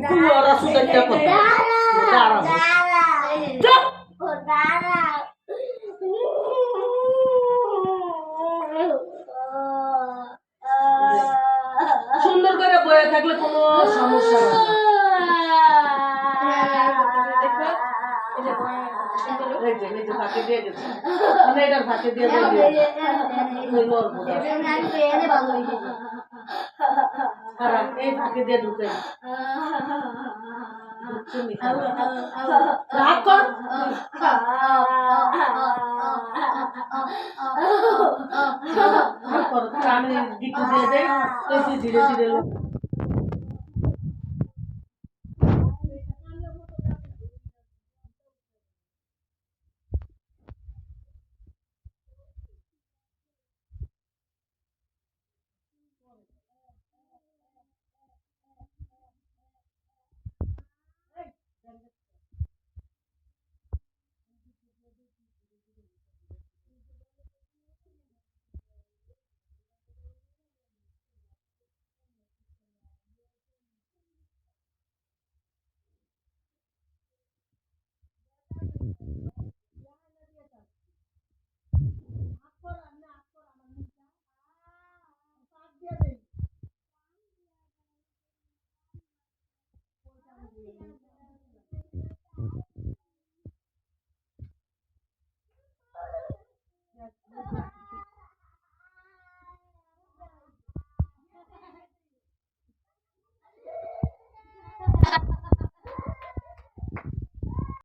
তুই ওরা সুদে নিয়ে কর দাঁড়া চুপ সুন্দর করে বয়ে থাকলে কোনো সমস্যা হবে না এই যে ফাঁকে দিয়ে গেছে মানে এটার ফাঁকে দিয়ে এই ফাঁকে দিয়ে ঢুকে রাগ কর আমি দিকু দিয়ে দেয় ধীরে ধীরে